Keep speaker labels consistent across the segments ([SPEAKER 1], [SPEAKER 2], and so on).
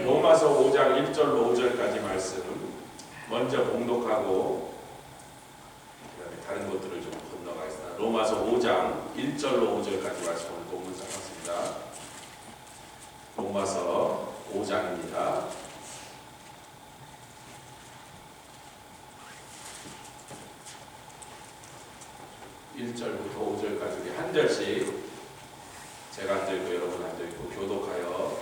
[SPEAKER 1] 로마서 5장 1절로 5절까지 말씀 먼저 봉독하고 그다음에 다른 것들을 좀 건너가겠습니다. 로마서 5장 1절로 5절까지 말씀을 봉독하겠습니다. 로마서 5장입니다. 1절부터 5절까지 한 절씩 제가 앉아있고 여러분 앉아있고 교독하여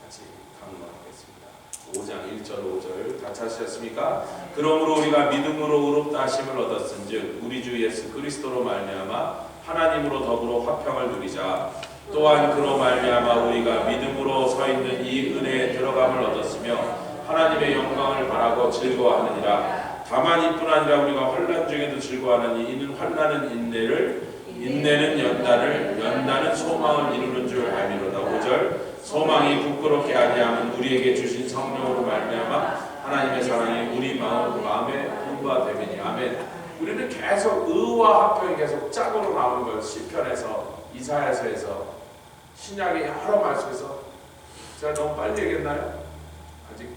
[SPEAKER 1] 같이 강론하겠습니다. 5장 1절 5절 다 찾으셨습니까? 그러므로 우리가 믿음으로 의롭다 하심을 얻었은즉 우리 주 예수 그리스도로 말미암아 하나님으로 더불어 화평을 누리자. 또한 그로 말미암아 우리가 믿음으로 서 있는 이 은혜에 들어감을 얻었으며 하나님의 영광을 바라고 즐거워하느니라. 다만 이뿐 아니라 우리가 환난 중에도 즐거워하느니 이는 환난은 인내를, 인내는 연단을, 연단은 소망을 이루는 줄 알미로다. 5절 소망이 부끄럽게 아니하면 우리에게 주신 성령으로 말미암아 하나님의 사랑이 우리 마음에 분바되느니. 아멘. 우리는 계속 의와 합평이 계속 짝으로 나오는 거예요. 시편에서, 이사야서에서, 신약의 여러 말씀에서. 제가 너무 빨리 얘기했나요? 아직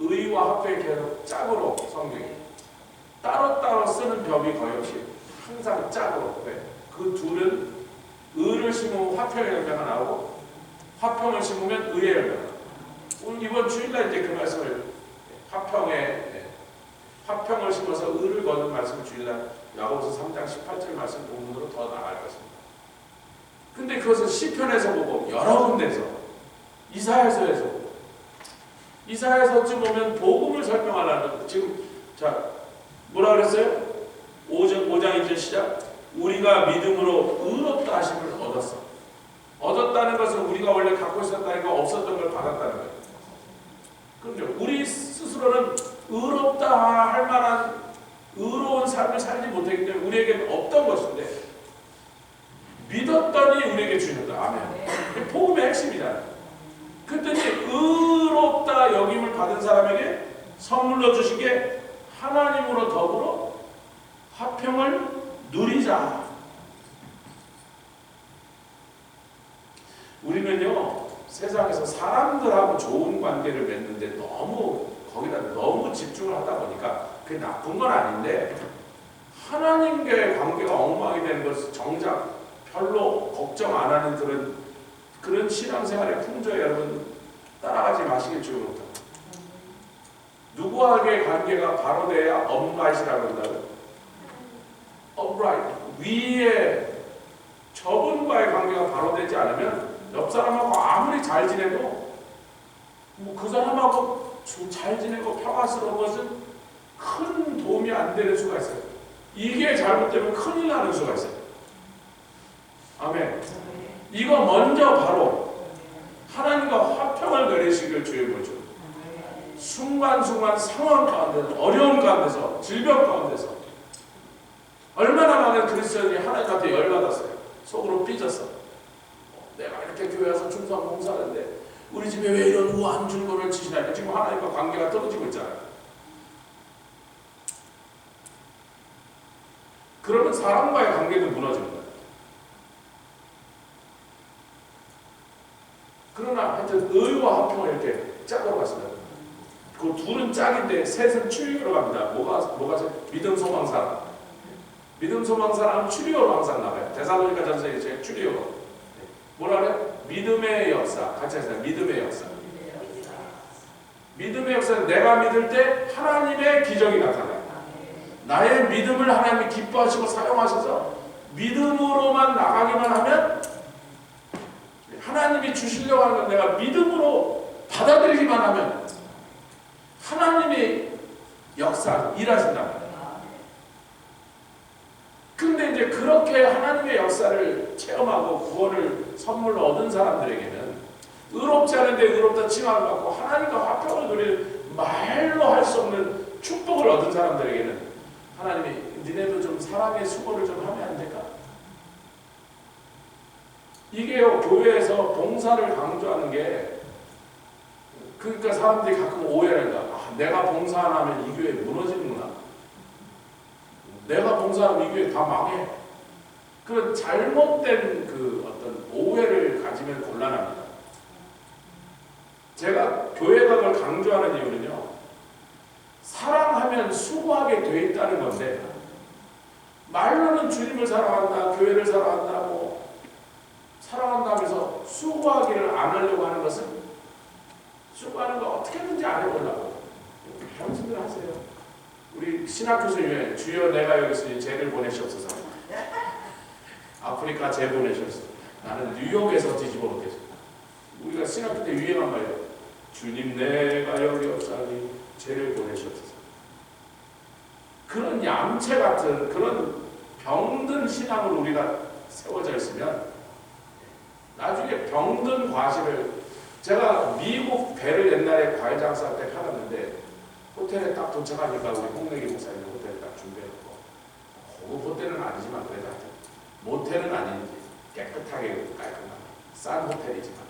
[SPEAKER 1] 의와 합평이 계속 짝으로 성경이 따로따로 쓰는 법이 거의 없이 항상 짝으로. 네. 그 둘은 의를 심으면 화평의 열매가 나오고 화평을 심으면 의의 열매가 나오고 오늘 이번 주일날 이제 그 말씀을 화평을 심어서 의를 거둔 말씀을 주일날 야고보서 3장 18절 말씀 본문으로 더 나갈 것입니다. 근데 그것을 시편에서 보고 여러 군데서 이사야서에서 보고 이사야서쯤 오면 복음을 설명하려는 지금 자 뭐라 그랬어요? 5장 1절 시작. 우리가 믿음으로 의롭다 하심을 얻었어. 얻었다는 것은 우리가 원래 갖고 있었다는 거 없었던 걸 받았다는 거예요. 그럼요. 우리 스스로는 의롭다 할 만한 의로운 삶을 살지 못했기 때문에 우리에게는 없던 것인데 믿었더니 우리에게 주셨다. 아멘. 복음의 핵심이다. 그랬더니 의롭다 여김을 받은 사람에게 선물로 주신 게 하나님으로 더불어 화평을 누리자. 우리는요 세상에서 사람들하고 좋은 관계를 맺는데 너무 집중을 하다 보니까 그게 나쁜 건 아닌데 하나님과의 관계가 엉망이 되는 것을 정작 별로 걱정 안 하는 그런 신앙생활의 풍조에 여러분 따라가지 마시길 주옵니다. 누구와의 관계가 바로 돼야 upright이라고 한다고요? upright. 위에 저분과의 관계가 바로 되지 않으면 옆 사람하고 아무리 잘 지내도 그 사람하고 잘 지내고 평화스러운 것은 큰 도움이 안 되는 수가 있어요. 이게 잘못되면 큰일 나는 수가 있어요. 아멘. 이거 먼저 바로 하나님과 화평을 누리시길 주의 보죠. 순간순간 상황 가운데서 어려운 가운데서 질병 가운데서 얼마나 많은 크리스천이 하나님한테 열받았어요. 속으로 삐졌어. 내가 이렇게 교회 와서 충성 봉사하는데 우리 집에 왜 이런 우한 줄거를 치시나. 지금 하나님과 관계가 떨어지고 있잖아요. 그러면 사람과의 관계도 무너지는 거예요. 그러나 하여튼 의와 화평을 이렇게 짝으로 갔습니다. 그 둘은 짝인데 셋은 추리로 갑니다. 뭐가 믿음 소망 사랑. 믿음 소망 사랑은 추리로 항상 나가요. 데살로니가 전서에 제 추리로. 뭐라 그래요? 믿음의 역사. 같이 하세요. 믿음의 역사. 믿음의 역사는 내가 믿을 때 하나님의 기적이 나타나요. 나의 믿음을 하나님이 기뻐하시고 사용하셔서 믿음으로만 나가기만 하면 하나님이 주시려고 하는 건 내가 믿음으로 받아들이기만 하면 하나님이 역사 일하신다. 근데 이제 그렇게 하나님의 역사를 체험하고 구원을 선물로 얻은 사람들에게는 의롭지 않은데 의롭다 칭함을 받고 하나님과 화평을 누릴 말로 할 수 없는 축복을 얻은 사람들에게는 하나님이 니네도 좀 사랑의 수고를 좀 하면 안 될까? 이게요 교회에서 봉사를 강조하는 게 그러니까 사람들이 가끔 오해를 한다. 내가 봉사 안 하면 이 교회 무너지는구나. 내가 봉사하면 이 교회 다 망해. 그런 잘못된 그 어떤 오해를 가지면 곤란합니다. 제가 교회가 그걸 강조하는 이유는요, 사랑하면 수고하게 돼 있다는 건데, 말로는 주님을 사랑한다, 교회를 사랑한다, 뭐 사랑한다 하면서 수고하기를 안 하려고 하는 것은, 수고하는 거 어떻게든지 안 해보려고. 당신들 하세요. 우리 신학교에서 중에 주여 내가 여기 있으니 죄를 보내시옵소서. 아프리카 죄 보내시옵소서. 나는 뉴욕에서 뒤집어 놓겠습니다. 우리가 신학교 때 유행한 말이에요. 주님 내가 여기 없사니 죄를 보내시옵소서. 그런 얌체 같은 그런 병든 신앙으로 우리가 세워져 있으면 나중에 병든 과실을, 제가 미국 배를 옛날에 과일 장사할 때 팔았는데 호텔에 딱 도착하니까 우리 홍내기 목사님 호텔에 딱 준비해놓고, 그 호텔은 아니지만 그래도 하여튼 모텔은 아닌지 깨끗하게 깔끔한 싼 호텔이지만,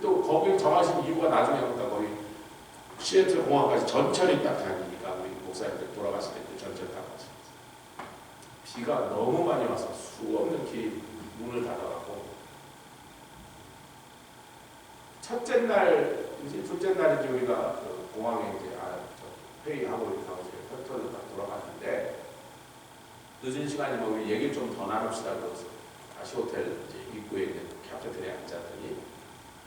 [SPEAKER 1] 또 거기 정하신 이유가 나중에 보니까 거기 시애틀 공항까지 전철이 딱 다니니까 우리 목사님들 돌아가실 때 전철 타고 가셨어요. 비가 너무 많이 와서 수없는 길이 문을 닫아갖고, 첫째 날, 이제 둘째 날인지 우리가 그 공항에 이제 회의하고 이렇게 하고 펼쳐서 딱 돌아갔는데, 늦은 시간이 뭐 우리 얘기를 좀 더 나눕시다 그래서 다시 호텔 이제 입구에 있는 카페테리아에 앉았더니,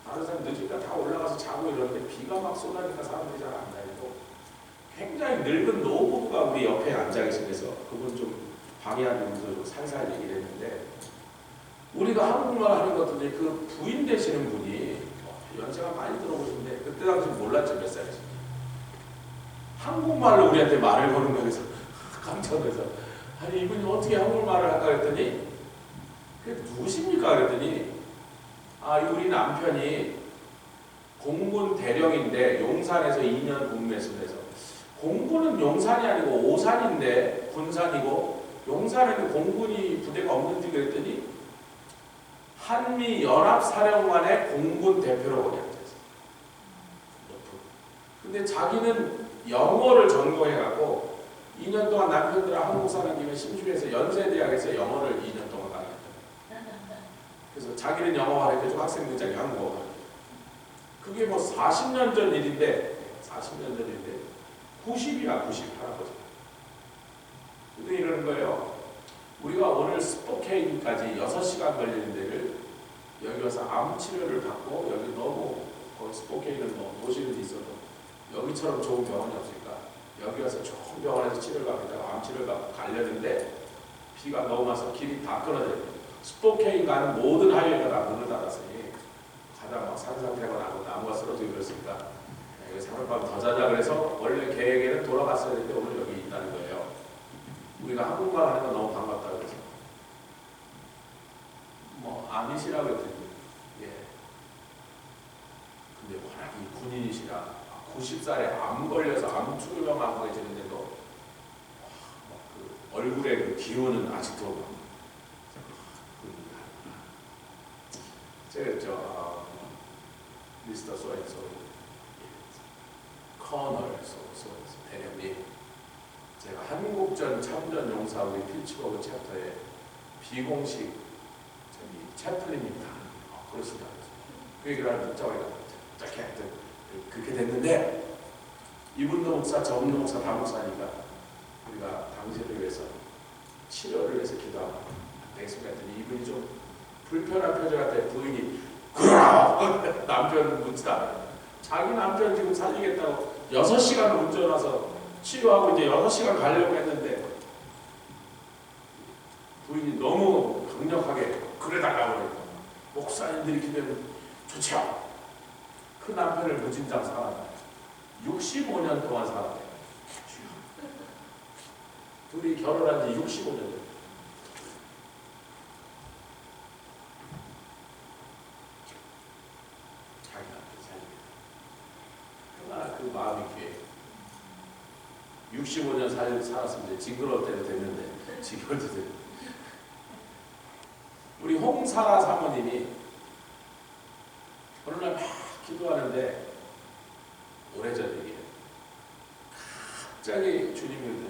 [SPEAKER 1] 다른 사람 늦으니까 다 올라가서 자고 이러는데 비가 막 쏟아니까 사람들이 잘 안 다니고, 굉장히 늙은 노부부가 우리 옆에 앉아 계시면서 그분 좀 방해하면서 살살 얘기를 했는데, 우리가 한국말 하는 것도 이제 그 부인 되시는 분이 연세가 많이 들어보시는데, 그때 당시 몰랐죠, 몇 살이신지. 한국말로 우리한테 말을 거는 거에서 깜짝 놀라서, 아니 이분이 어떻게 한국말을 할까 했더니, 그게 누구십니까 그랬더니, 아 우리 남편이 공군 대령인데 용산에서 2년 근무했습니다. 공군은 용산이 아니고 오산인데 군산이고, 용산에는 공군이 부대가 없는지 그랬더니 한미 연합사령관의 공군 대표로 거기 앉아있어요. 근데 자기는 영어를 전공해갖고 2년 동안 남편들랑 한국 사는 김에 심심해서 연세대학에서 영어를 2년 동안 강의했어요. 그래서 자기는 영어 가르쳐주고 학생들 자기 한국어 가르쳐줘요. 그게 뭐 40년 전 일인데, 40년 전 일인데 90이야 90 할아버지. 근데 이러는 거예요. 우리가 오늘 스포케인까지 6시간 걸리는 데를 여기 와서 암 치료를 받고, 여기 너무 거기 스포케인은 뭐 도시는 있어도 여기처럼 좋은 병원이 없으니까 여기 와서 좋은 병원에서 치료를 받다가 암 치료를 받고 가려는데 비가 너무 와서 길이 다 끊어져요. 스포케인 가는 모든 하이웨이가 다 문을 닫았으니 가다가 막 산산태거나고 나무가 쓰러지고 그랬으니까 여기 사흘밤 더 자자 그래서 원래 계획에는 돌아갔어야 되는데 오늘 여기 있다는 거예요. 우리가 한국말 하는 건 너무 반갑다 그래서 뭐 암이시라고 했더니, 예. 근데 워낙 이 군인이시라 90살에 암 걸려서 암 투병하고 계시는데도 그 얼굴에 그 기운은 아직도 제가 미스터 소엔소 커널 소엔소 대령님, 제가 한국전 참전 용사 우리 필츠버그 챕터의 비공식 채플린입니다. 그렇습니다. 그 얘기를 하는 문자가 짧게 하여튼 그렇게 됐는데, 이분도 목사, 저분도 목사, 다 목사니까 우리가 당신을 위해서 치료를 위해서 기도하고 되겠습니다 했더니, 이분이 좀 불편한 표정 같아. 부인이 남편 묻다. 자기 남편 지금 살리겠다고 6시간 운전와서 치료하고 이제 6시간 가려고 했는데 부인이 너무 강력하게 그래달라고 그래요. 목사님들이 기대면 좋죠. 그 남편을 무진장 사랑한다. 65년 동안 살았대요. 둘이 결혼한 지 65년 됐어요. 자기 남편 살리겠다. 얼마나 그 마음이 귀해. 65년 살았으면 징그러울 때도 됐는데 지겨울 때도 됐는데. 우리 홍사라 사모님이 어느 날 막 기도하는데, 오래전 얘기예요. 갑자기 주님이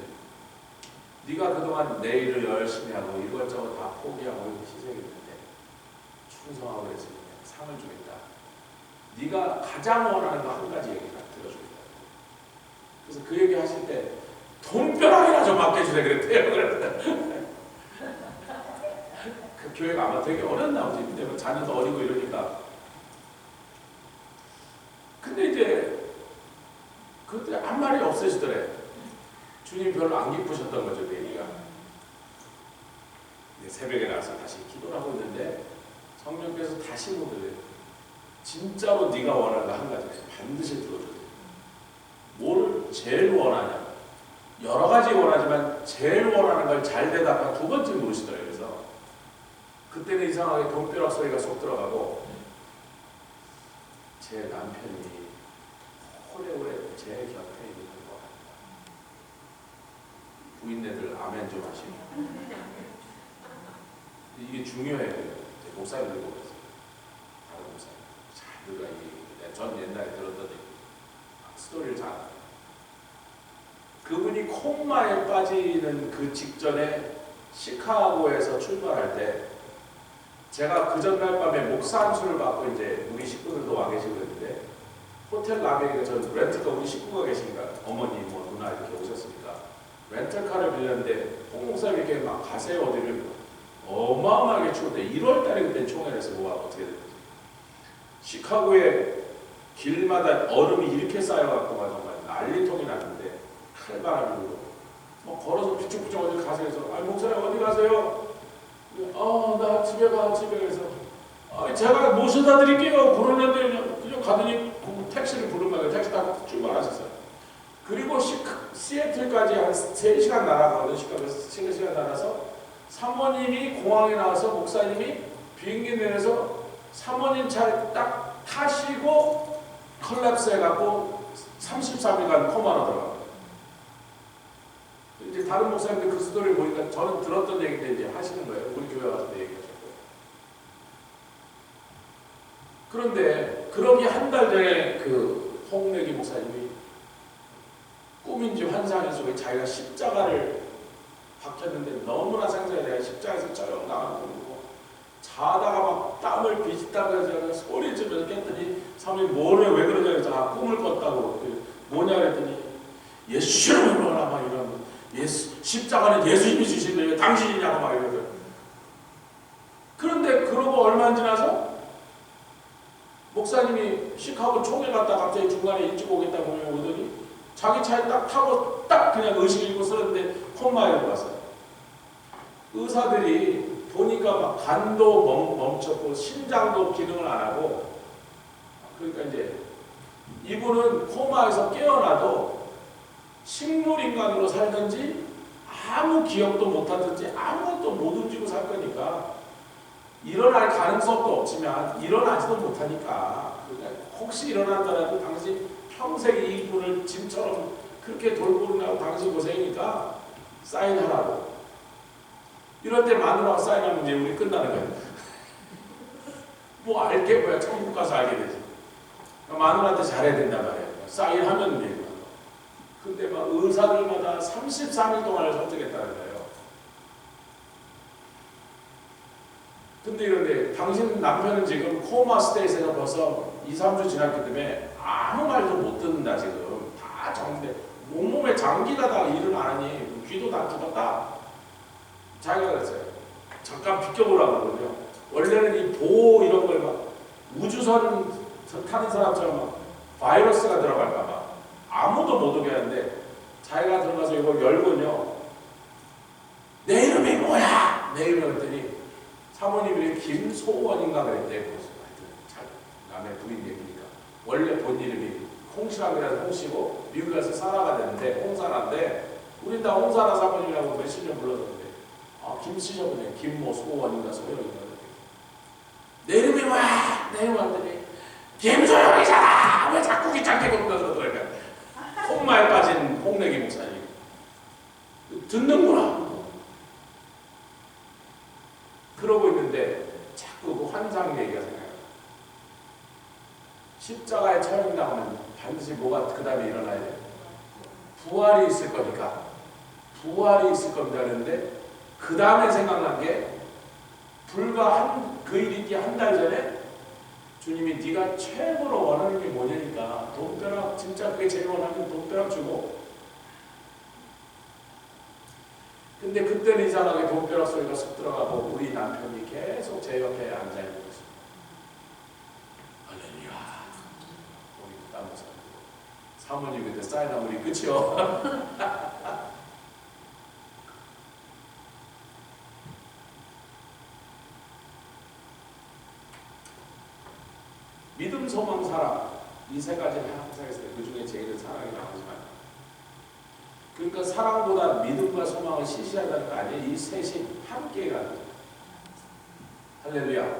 [SPEAKER 1] 네가 그동안 내 일을 열심히 하고 이것저것 다 포기하고 희생했는데 충성하고 그랬으니까 상을 주겠다. 네가 가장 원하는 거 한 가지 얘기가 들어주겠다. 그래서 그 얘기 하실 때 돈벼락이나 좀 맡겨주래 그랬대요. 그 교회가 아마 되게 어렸나 보지. 근데 자녀도 어리고 이러니까. 근데 이제 그때 한 말이 없으시더래. 주님 별로 안 기쁘셨던 거죠, 그 얘기가. 새벽에 나와서 다시 기도를 하고 있는데 성령께서 다시 묻으래요. 진짜로 네가 원하는 거 한 가지 반드시 들어줘야 돼. 뭘 제일 원하냐? 여러 가지 원하지만 제일 원하는 걸 잘 대답한 두 번째 물으시더래요. 그래서 그때는 이상하게 돈벼락 소리가 쏙 들어가고 제 남편이 오래오래 제 곁에 있는 것 같다. 부인네들 아멘 좀 하시고. 이게 중요해요. 목사님들 보면서 다른 목사님 잘 들어야 이게 전 옛날에 들었던 얘기 스토리를 잘 알아요. 그분이 콤마에 빠지는 그 직전에 시카고에서 출발할 때 제가 그 전날 밤에 목사 안수를 받고 이제 우리 식구들도 와 계시고 그랬는데 호텔 라베에 전 렌트카 우리 식구가 계시니까 어머니 뭐 누나 이렇게 오셨으니까 렌트카를 빌렸는데 홍 목사님이 이렇게 막 가세요 어디를 어마어마하게 추울 때 1월 달에 그때 총회에서 뭐가 어떻게 됐지? 시카고의 길마다 얼음이 이렇게 쌓여갖고 정말 난리통이 났는데 칼바람이 불고 뭐 걸어서 비쭉비쭉 어디 가세요? 아 목사님 어디 가세요? 나 집에 가 집에 가서 제가 모셔다 드릴게요. 그러는데 그냥 가더니 택시를 부르면 택시 타고 출발하셨어요. 그리고 시애틀까지 한 3시간 날아가거든요. 시카고에서 3시간 날아서 사모님이 공항에 나와서 목사님이 비행기 내려서 사모님 차를 딱 타시고 컬랩스 해갖고 33일간 코마로 들어가요. 이제 다른 목사님들 그 스토리를 보니까 저는 들었던 얘기인데 이제 하시는 거예요. 우리 교회 와서 얘기하셨고. 그런데 그러기 한 달 전에 그 홍래기 목사님이 꿈인지 환상인지 왜 자기가 십자가를 박혔는데 너무나 생생해. 내가 십자가에서 쩌영 나가는 거고 자다가 막 땀을 비집다가 해서 소리 지르면서 깼더니 사모님 뭐래 왜 그러냐 해서 꿈을 꿨다고 뭐냐 그랬더니 예수님을 보라 막 이러면 십자가는 예수님이 주시는데 왜 당신이냐고 막 이러더라고요. 그런데 그러고 얼마 안 지나서 목사님이 시카고 총회 갔다 갑자기 중간에 일찍 오겠다고 오더니 자기 차에 딱 타고 딱 그냥 의식 잃고 쓰는데 콤마에 들어갔어요. 의사들이 보니까 막 간도 멈췄고 심장도 기능을 안 하고 그러니까 이제 이분은 코마에서 깨어나도 식물인간으로 살든지 아무 기억도 못하든지 아무것도 못 움직이고 살 거니까 일어날 가능성도 없지만 일어나지도 못하니까 그러니까 혹시 일어난다라도 당신 평생 이분을 짐처럼 그렇게 돌보느라고 당신 고생이니까 사인하라고. 이럴 때 마누라가 사인하면 이제 우리 끝나는 거예요. 뭐 알게 뭐야. 천국 가서 알게 되지. 마누라한테 잘해야 된단 말이에요. 사인하면 돼요. 근데 막 의사들마다 33일 동안을 설득했다는 거예요. 근데 이런데 당신 남편은 지금 코마 스테이트에서 벌써 2, 3주 지났기 때문에 아무 말도 못 듣는다 지금. 다 정데 온몸에 장기가 다 일을 안 하니 귀도 다 죽었다. 자기가 그랬어요. 잠깐 비켜보라고 그러거든요. 원래는 이 보호 이런 걸 막 우주선 타는 사람처럼 막 바이러스가 들어갈까봐 아무도 못 오게 하는데 자기가 들어가서 이걸 열고요. 내 이름이 뭐야? 내 이름이 그랬더니 사모님이 김소원인가 그랬대요. 남의 부인 얘기니까. 원래 본 이름이 홍시라고 홍씨고 미국에 가서 사라가 됐는데 홍사라인데 우린 다 홍사라 사모님이라고 몇십 년 불러줬는데 김씨셔보네. 김모 소원인가 소영인가 내 이름이 뭐야? 내 이름 왔더니 김소영이잖아. 왜 자꾸 귀찮게 그런가 그러더라고요. 콩마에 빠진 홍래기 목사님. 듣는구나. 그러고 있는데 자꾸 그 환상 얘기가 생각나요. 십자가에 처형 나오면 반드시 뭐가 그 다음에 일어나야 돼요. 부활이 있을 거니까. 부활이 있을 겁니다. 그런데 그 다음에 생각난 게 불과 그 일이 있기 한 달 전에 주님이 네가 최고로 원하는 게 뭐냐니까 돈벼락 진짜 그게 제일 원하는 돈벼락 주고 근데 그때는 이상하게 돈벼락 소리가 쏙 들어가고 우리 남편이 계속 제 옆에 앉아있는 것입니다. 할렐루야. 우리 따면서 사모님 그때 사인하면 우리 끝이요. 믿음, 소망, 사랑 이 세 가지는 항상 있어요. 그 중에 제일은 사랑이라고 하지만 그러니까 사랑보다 믿음과 소망을 시시하다는 거 아니에요. 이 셋이 함께 가는 거예요. 할렐루야.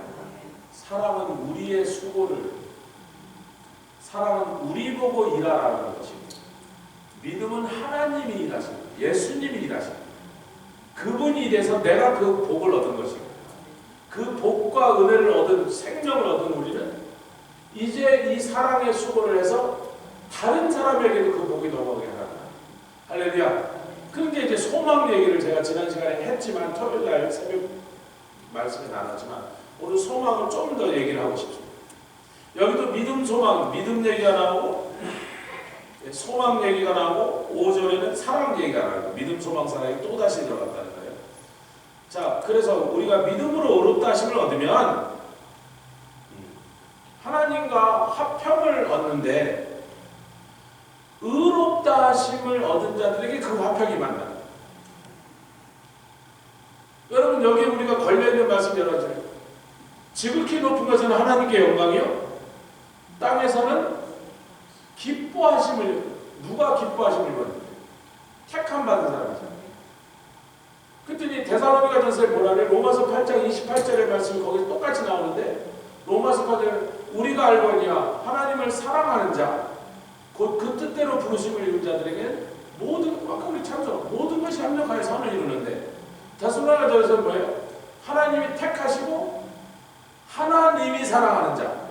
[SPEAKER 1] 사랑은 우리의 수고를 사랑은 우리 보고 일하라는 것입니다. 믿음은 하나님이 일하십니다. 예수님이 일하십니다. 그분이 일해서 내가 그 복을 얻은 것입니다. 그 복과 은혜를 얻은 생명을 얻은 우리는 이제 이 사랑의 수고를 해서 다른 사람에게도 그 복이 넘어가게 하라. 할렐루야. 그런데 이제 소망 얘기를 제가 지난 시간에 했지만 토요일날 새벽 말씀에 나눴지만 오늘 소망을 좀 더 얘기를 하고 싶습니다. 여기도 믿음, 소망, 믿음 얘기가 나오고 소망 얘기가 나오고 5절에는 사랑 얘기가 나오고 믿음, 소망, 사랑이 또다시 들어갔다는 거예요. 자, 그래서 우리가 믿음으로 의롭다 하심을 얻으면 하나님과 화평을 얻는데 의롭다 하심을 얻은 자들에게 그 화평이 만나. 여러분 여기 우리가 걸려있는 말씀 여러 가지. 지극히 높은 것은 하나님께 영광이요 땅에서는 기뻐하심을 누가 기뻐하심을 받는데 택함 받은 사람이죠. 그랬더니 데살로니가전서에 뭐라 그래? 로마서 8장 28절의 말씀이 거기서 똑같이 나오는데 로마서 8장 우리가 알거니와 하나님을 사랑하는 자 곧 그 뜻대로 부르심을 입은 자들에게 모든 아까 우리 참석 모든 것이 합력하여 선을 이루는데 데살로니가전서는 뭐예요? 하나님이 택하시고 하나님이 사랑하는 자.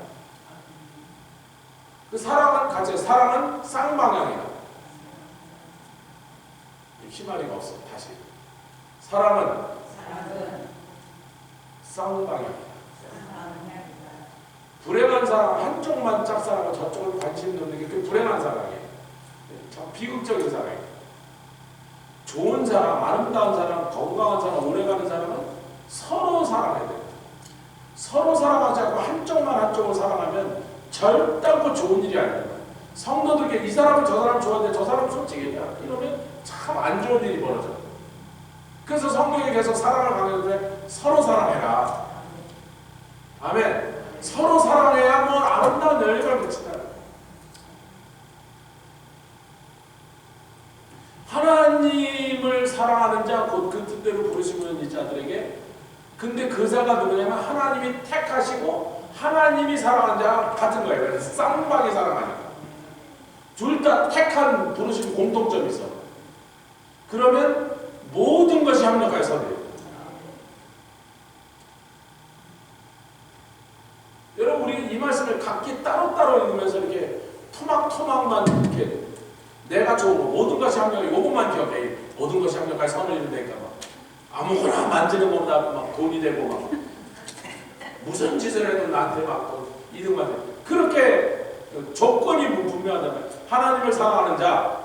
[SPEAKER 1] 그 사랑은 같이 사랑은 쌍방향이다. 희마리가 없어. 다시 사랑은 쌍방향이다. 불행한 사람 한쪽만 짝사랑하고 저쪽을 관심 놓는 게 그 불행한 사랑이에요. 참 비극적인 사랑이에요. 좋은 사람, 아름다운 사람, 건강한 사람, 오래가는 사람은 서로 사랑해야 돼요. 서로 사랑하지 않고 한쪽을 사랑하면 절대로 좋은 일이 아닙니다. 성도들에게 이 사람은 저 사람 좋아하는데 저 사람 솔직히 이러면 참 안 좋은 일이 벌어져요. 그래서 성경에 계속 사랑을 강조하는데 서로 사랑해라. 아멘. 서로 사랑해야 뭐 아름다운 열매를 맺힌다. 하나님을 사랑하는 자 곧 그 뜻대로 부르시는 이 자들에게 근데 그 자가 누구냐면 하나님이 택하시고 하나님이 사랑하는 자가 같은 거예요. 그래서 쌍방이 사랑하니까 둘 다 택한 부르심 공통점이 있어. 그러면 모든 것이 합력하여 서돼요. 여러분 우리 이 말씀을 각기 따로따로 읽으면서 이렇게 토막토막만 이렇게 내가 좋은 거 모든 것이 합력해 이것만 기억해. 모든 것이 합력하여 선을 이룬다니까 막 아무거나 만드는 것보다 막 돈이 되고 막 무슨 짓을 해도 나한테 막 이득만 돼. 그렇게 조건이 분명하다면 하나님을 사랑하는 자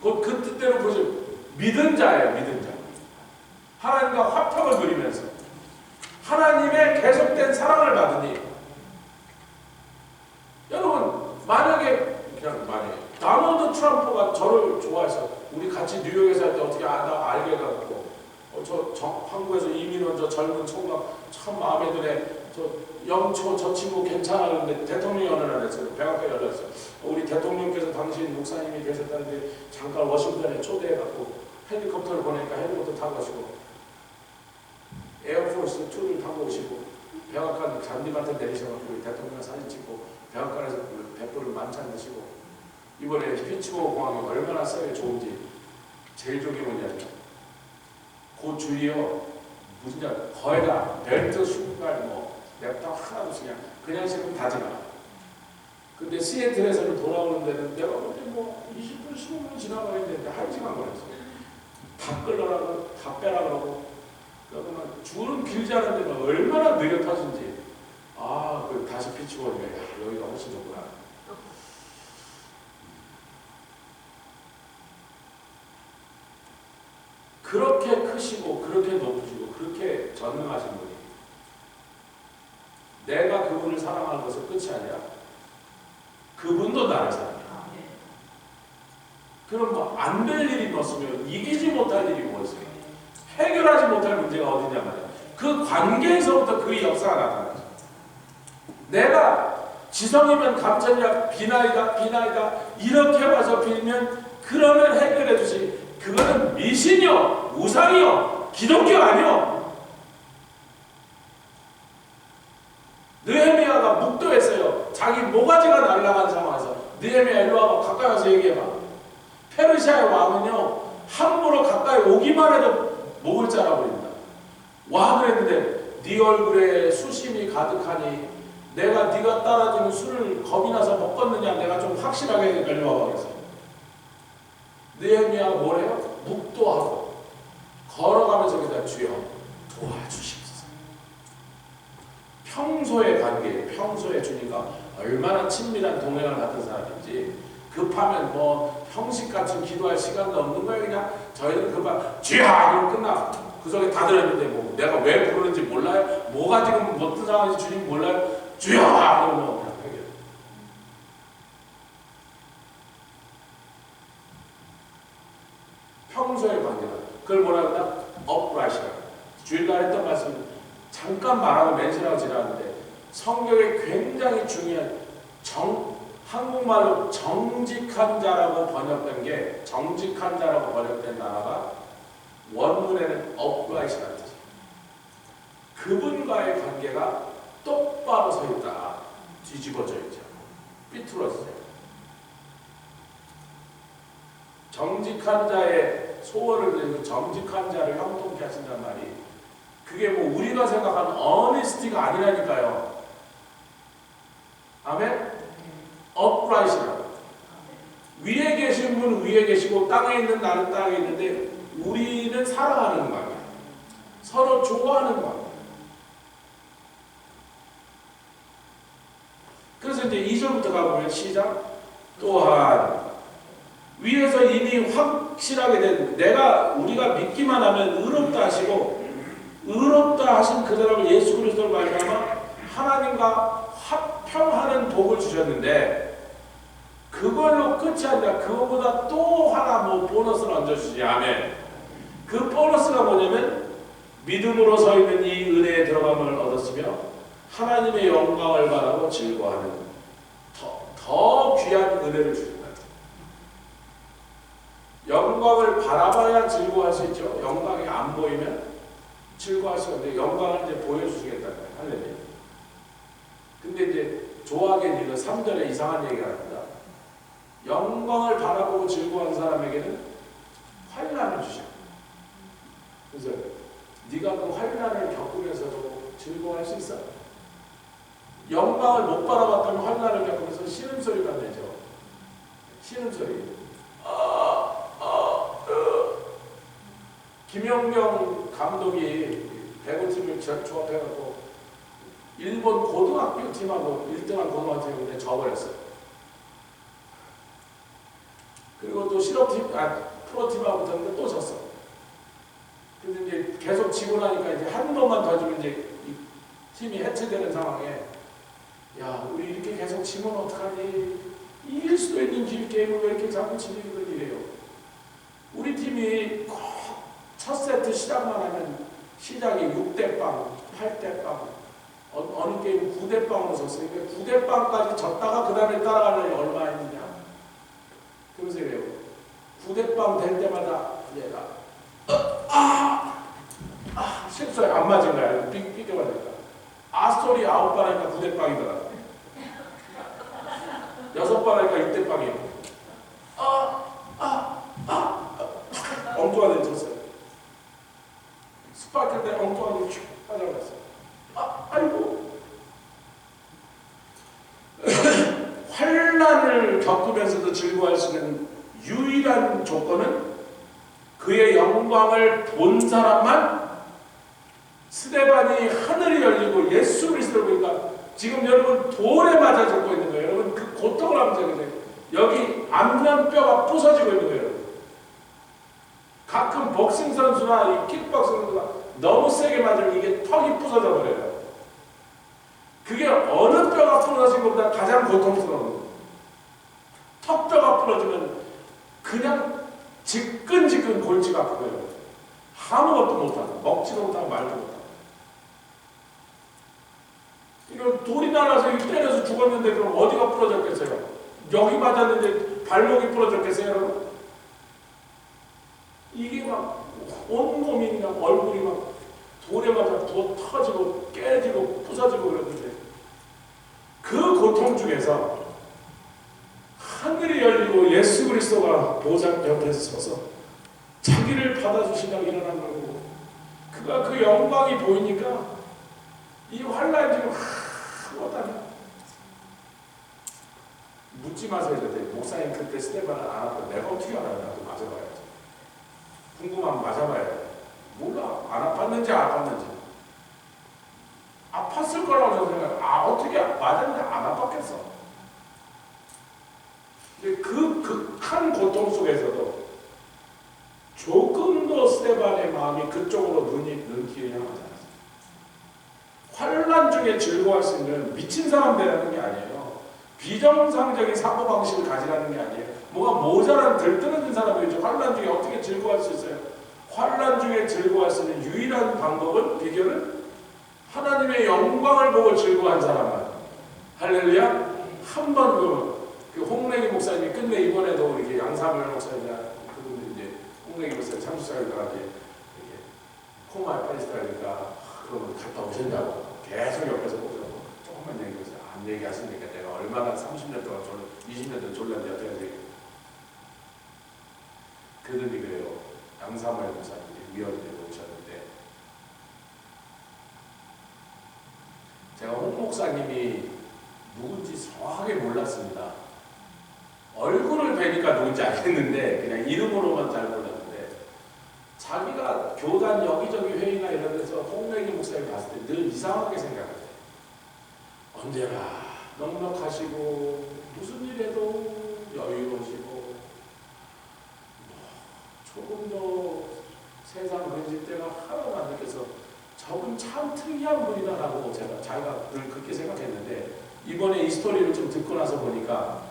[SPEAKER 1] 곧 그 뜻대로 보시면 믿은 자예요. 믿은 자. 하나님과 화평을 누리면서 하나님의 계속된 사랑을 받으니 여러분 만약에 도널드 트럼프가 저를 좋아해서 우리 같이 뉴욕에서 할 때 어떻게 나 알게 해갖고 한국에서 이민 온 저 젊은 총각 참 마음에 드네. 저 영초 저 친구 괜찮아. 그런데 대통령이 어느 날 했어요. 백악관에 연락했어요. 우리 대통령께서 당신 목사님이 계셨다는데 잠깐 워싱턴에 초대해갖고 헬리콥터를 보내니까 헬리콥터 타고 가시고 에어포스 2를 타고 오시고 백악관 잔디밭에 내리셔갖고 우리 대통령 사진 찍고 백악관에서 백불을 만찬 드시고 이번에 피츠버그 공항이 얼마나 썰이 좋은지 제일 좋은 게 뭐냐면 그 주위요 무슨 거의 다 벨트 슈발 뭐 랩탑 하나도 그냥 지금 다 지나. 근데 시애틀에서는 돌아오는 데는 내가 볼 때 뭐 20분 15분 지나가는데 1시간 걸렸어. 다 끌러라고 다 빼라 그러고 그러면 줄은 길지 않은데 얼마나 느려 터진지 일치원이에요. 여기가 훨씬 좋구나. 그렇게 크시고 그렇게 높으시고 그렇게 전능하신 분이 내가 그분을 사랑하는 것은 끝이 아니라 그분도 나를 사랑해. 그럼 뭐 안 될 일이 없으면 이기지 못할 일이 뭐 있어요? 해결하지 못할 문제가 어디냐 말이야. 그 관계에서부터 그 역사가 나타나죠. 내가 지성이면 감천이야 비나이다 이렇게 와서 빌면 그러면 해결해 주시. 그거는 미신이요 우상이요 기독교 아니요. 느헤미야가 묵도했어요. 자기 모가지가 날아간 상황에서 느헤미야 일로 와봐. 가까이 와서 얘기해봐. 페르시아의 왕은요 함부로 가까이 오기만 해도 목을 잘라버린다. 와 그랬는데 네 얼굴에 수심이 가득하니 내가 네가 따라주는 술을 겁이 나서 먹었느냐 내가 좀 확실하게 일로 와봐 그랬어요. 느헤미야가 뭐래요? 묵도하고 걸어가면서 그냥 주여 도와주시옵소서. 평소의 관계, 평소에 주님과 얼마나 친밀한 동행을 같은 사람인지 급하면 뭐 형식 같은 기도할 시간도 없는 거예요. 그냥 저희는 급한 주여 그럼 끝나. 그 속에 다 들었는데 뭐 내가 왜 부르는지 몰라요? 뭐가 지금 어떤 상황인지 주님 몰라요? 주여 그러면 그냥 해결. 평소의 관계다. 그걸 뭐라 그러나? upright이라고. 주일날 했던 말씀 잠깐 말하고 멘션하고 지나갔는데 성경에 굉장히 중요한 한국말로 정직한 자라고 번역된 게 정직한 자라고 번역된 단어가 원문에는 upright이라는 뜻이에요. 그분과의 관계가 똑바로 서 있다. 뒤집어져 있죠. 삐뚤어지죠. 정직한 자의 소원을 들고 정직한 자를 형통케 하신다는 말이 그게 뭐 우리가 생각하는 어니스티가 아니라니까요. 아멘? upright이라고. 위에 계신 분은 위에 계시고 땅에 있는 나는 땅에 있는데 우리는 사랑하는 관계, 서로 좋아하는 관계. 그래서 이제 2절부터 가보면 시작. 또한 위에서 이미 확실하게 된 우리가 믿기만 하면 의롭다 하시고 의롭다 하신 그 사람을 예수 그리스도를 말미암아 하나님과 화평하는 복을 주셨는데 그걸로 끝이 아니라 그거보다 또 하나 뭐 보너스를 얹어주지. 아멘. 그 보너스가 뭐냐면 믿음으로 서 있는 이 은혜에 들어감을 얻었으며 하나님의 영광을 바라고 즐거워하는 더 귀한 은혜를 주신다. 영광을 바라봐야 즐거워할 수 있죠. 영광이 안 보이면 즐거워할 수 없는데 영광을 이제 보여주시겠다는 거예요. 할렐루야. 근데 이제 조하겐 3절에 이상한 얘기가 합니다. 영광을 바라보고 즐거워하는 사람에게는 환난을 주셔. 그래서 네가 그 환난을 겪으면서도 즐거워할 수 있어? 영광을 못 바라봤다면 환난을 겪으면서 신음소리가 내죠. 신음소리. 김영경 감독이 배구팀을 조합해갖고 일본 고등학교 팀하고 1등한 고등학교 팀인데 져버렸어요. 그리고 또 실업팀, 프로팀하고 붙었는데 또 졌어. 근데 이제 계속 지고 나니까 이제 한 번만 더 지면 이제 이 팀이 해체되는 상황에 야, 우리 이렇게 계속 지면 어떡하니? 이길 수도 있는 게임을 왜 이렇게 자꾸 지는 일이에요? 우리 팀이 첫 세트 시작만 하면 시작이 6대0, 8대0, 어느 게임 9대0으로 졌으니까 9대0까지 졌다가 그 다음에 따라가려면 얼마 있느냐? 그러면서 이래요. 9대0 될 때마다 얘가 실수에 안 맞은 거야. 삐껴맞으니까. 소리 9번 하니까 9대0이더라. 6번 하니까 6대0이에요. 엉뚱하게 졌어요. 스파이크 때 엉뚱하게 슉 빠져나갔어요. 아이고. 환난을 겪으면서도 즐거워할 수 있는 유일한 조건은 그의 영광을 본 사람만 스데반이 하늘이 열리고 예수 그리스도를 보니까 지금 여러분 돌에 맞아 죽고 있는 거예요. 여러분 그 고통을 한번 생각해보세요. 여기 안면뼈가 부서지고 있는 거예요. 가끔 복싱 선수나 이 킥복싱 선수가 너무 세게 맞으면 이게 턱이 부서져 버려요. 그게 어느 뼈가 부러진 것보다 가장 고통스러운 거예요. 턱뼈가 부러지면 그냥 지끈지끈 골치가 아프고요. 아무것도 못하고 먹지도 못하고 말도 못하고. 이거 돌이 날아서 때려서 죽었는데 그럼 어디가 부러졌겠어요? 여기 맞았는데 발목이 부러졌겠어요, 여러분? 이게 막 온몸이 그냥 얼굴이 막 돌에 맞아 터지고 깨지고 부서지고 그러는데 그 고통 중에서 하늘이 열리고 예수 그리스도가 보좌 옆에 서서 자기를 받아주시다고 일어난 거고 그가 그 영광이 보이니까 이 환란 지금 못하냐 묻지 마세요. 그때 목사님 그때 스테반을 안 아파 내가 어떻게 알아요? 나도 맞아봐야지. 궁금하면 맞아봐야 돼. 몰라. 안 아팠는지 아팠는지. 아팠을 거라고 저는 생각해요. 어떻게 맞았는데 안 아팠겠어. 근데 그 극한 고통 속에서도 조금도 스테반의 마음이 그쪽으로 눈길이 향하지 않았어요. 환란 중에 즐거워할 수 있는 미친 사람 되라는 게 아니에요. 비정상적인 사고방식을 가지라는 게 아니에요. 뭐가 모자란 들뜨는 사람이 환란 중에 어떻게 즐거워할 수 있어요? 환란 중에 즐거워할 수 있는 유일한 방법은 비결은 하나님의 영광을 보고 즐거워한 사람만. 할렐루야. 한번 그 홍래기 목사님이 끝내 이번에도 이렇게 양사별 목사님이나 그분들 이제 홍래기 목사님 참수자들과 이렇게 코마에 빠지시다니까 그러면 갔다 오신다고 계속 옆에서 보고 조금만 얘기해서 안 얘기하시니까 내가 얼마나 30년 동안 20년 동안 졸랐는지 어떻게 하세요? 그들이 그래요. 양사별 목사님이 위원회에 오셨는데 제가 홍 목사님이 누군지 정확하게 몰랐습니다. 얼굴을 뵈니까 누군지 알겠는데 그냥 이름으로만 잘 몰랐는데 자기가 교단 여기저기 회의나 이런 데서 홍래기 목사님 봤을 때 늘 이상하게 생각해요. 언제나 넉넉하시고 무슨 일에도 여유로우시고 조금 더 세상 번질 때가 하나도 안 느껴서 저분 참 특이한 분이다라고 자기가 늘 그렇게 생각했는데 이번에 이 스토리를 좀 듣고 나서 보니까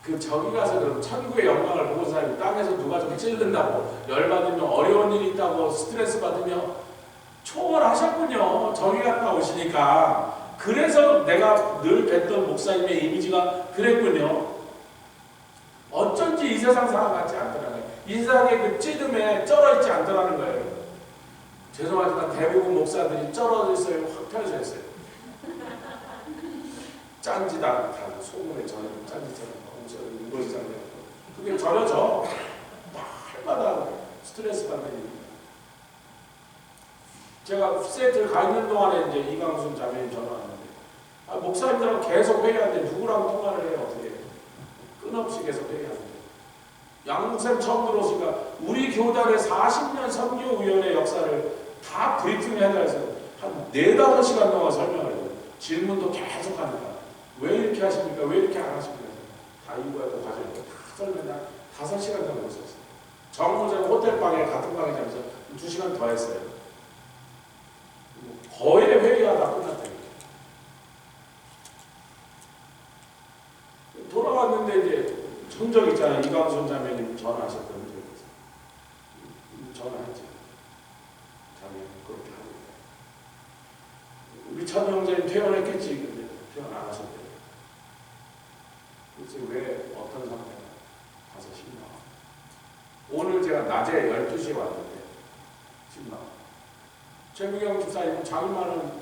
[SPEAKER 1] 그 저기 가서 그럼 천국의 영광을 보는 사람이 땅에서 누가 좀 찔른다고 열받으면 어려운 일이 있다고 스트레스 받으며 초월하셨군요. 저기 갔다 오시니까. 그래서 내가 늘 뵀던 목사님의 이미지가 그랬군요. 어쩐지 이 세상 사람 같지 않더라는 거예요. 이 세상의 그 찌름에 쩔어있지 않더라는 거예요. 죄송하지만 대부분 목사들이 쩔어져 있어요. 확 펴져 있어요. 짠지다 소문에 전혀 짠지처럼 그게 저려져. 날마다 스트레스 받는 일입니다. 제가 세트를 가 있는 동안에 이제 이강순 자매님 전화 왔는데 목사님들하고 계속 회의하는데 누구랑 통화를 해요? 어떻게 해요? 끊임없이 계속 회의하는데 양 목사님 처음 들어오시니까 우리 교단의 40년 선교위원회 역사를 다 브리핑해야 해서 한 4-5시간 동안 설명을 해요. 질문도 계속 하니까 왜 이렇게 하십니까? 왜 이렇게 안 하십니까? 다 이거야 또 과정이 다 설명 5시간 정도 했었어요. 정무자는 호텔방에 같은 방에 자면서 2시간 더 했어요. 거의 회의가 다 끝났다니까. 돌아왔는데 이제 흔적 있잖아요. 이광순 자매님 전화하셨던 흔적이 있어요. 전화했죠. 자매님 그렇게 하고 우리 천 형제님 퇴원했겠지. 근데 퇴원 안 하셨대요. 그래서 왜 어떤 상태가 가서 신나. 오늘 제가 낮에 12시에 왔는데 신나. 최미경 집사님은 자기만은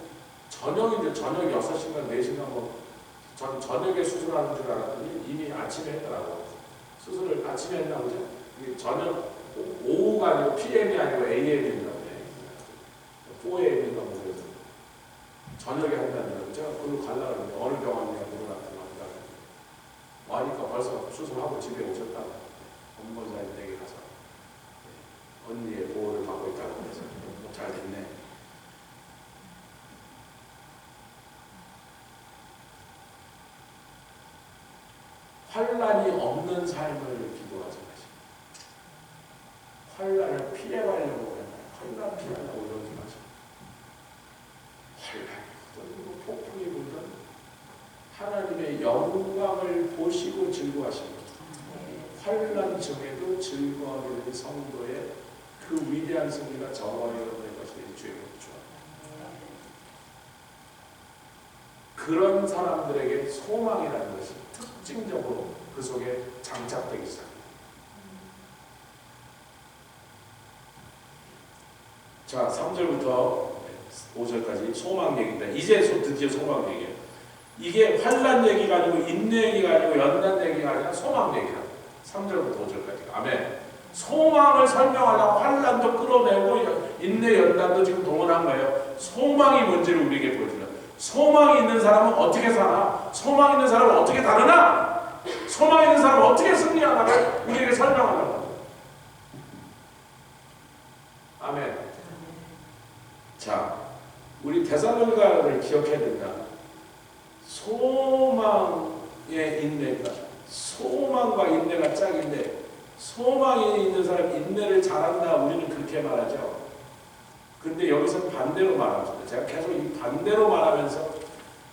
[SPEAKER 1] 저녁인데 저녁 6시간 4시간 전 저녁에 수술하는 줄 알았더니 이미 아침에 했더라고요. 수술을 아침에 했나 보죠. 이게 저녁 오후가 아니고 PM이 아니고 AM인가 보네. 4AM인가 보죠. 저녁에 한다는 거죠. 제가 그걸로 가려고 했는데 어느 병원이냐 물어봤더니 와니까 벌써 수술하고 집에 오셨다고. 법무사님에게 가서 언니의 보호를 받고 있다고 해서 잘 됐네. 환난이 없는 삶을 기도하지 마시고 환난을 피해가려고 환난 피하려고 그러지 마시고 환난이 오든 폭풍이 오든 하나님의 영광을 보시고 즐거워하시고 환난 중에도 즐거워하는 성도의 그 위대한 승리가 저와 여러분의 것이 주의 복주옵니다. 그런 사람들에게 소망이라는 것이 특징적으로 그 속에 장착되기 시작합니다. 자, 3절부터 5절까지 소망 얘기입니다. 이제 드디어 소망 얘기예요. 이게 환난 얘기가 아니고 인내 얘기가 아니고 연단 얘기가 아니라 소망 얘기다. 3절부터 5절까지. 아멘. 소망을 설명하려고 환난도 끌어내고 인내 연단도 지금 동원한 거예요. 소망이 뭔지를 우리에게 보여주려. 소망이 있는 사람은 어떻게 사나? 소망 있는 사람은 어떻게 다르나? 소망 있는 사람은 어떻게 승리하나를 우리에게 설명하는 거예요. 아멘. 자, 우리 데살로니가를 기억해야 된다. 소망의 인내가 소망과 인내가 짝인데 소망이 있는 사람이 인내를 잘한다 우리는 그렇게 말하죠. 근데 여기서 반대로 말합니다. 제가 계속 이 반대로 말하면서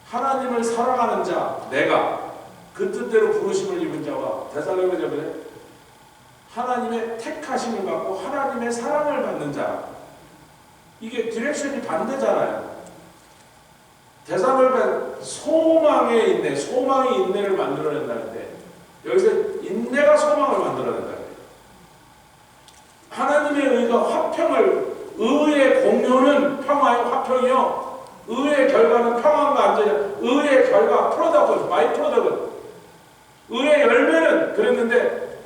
[SPEAKER 1] 하나님을 사랑하는 자 내가 그 뜻대로 부르심을 입은 자와 데살로니가서에 하나님의 택하심을 받고 하나님의 사랑을 받는 자 이게 디렉션이 반대잖아요. 데살로니가 소망의 인내, 소망이 인내를 만들어낸다는데 여기서 인내가 소망을 만들어낸다. 하나님의 의가 화평을 의의 공효는 평화의 화평이요 의의 결과는 평안과 안전이요 의의 결과 프로덕트, 바이 프로덕트 의의 열매는 그랬는데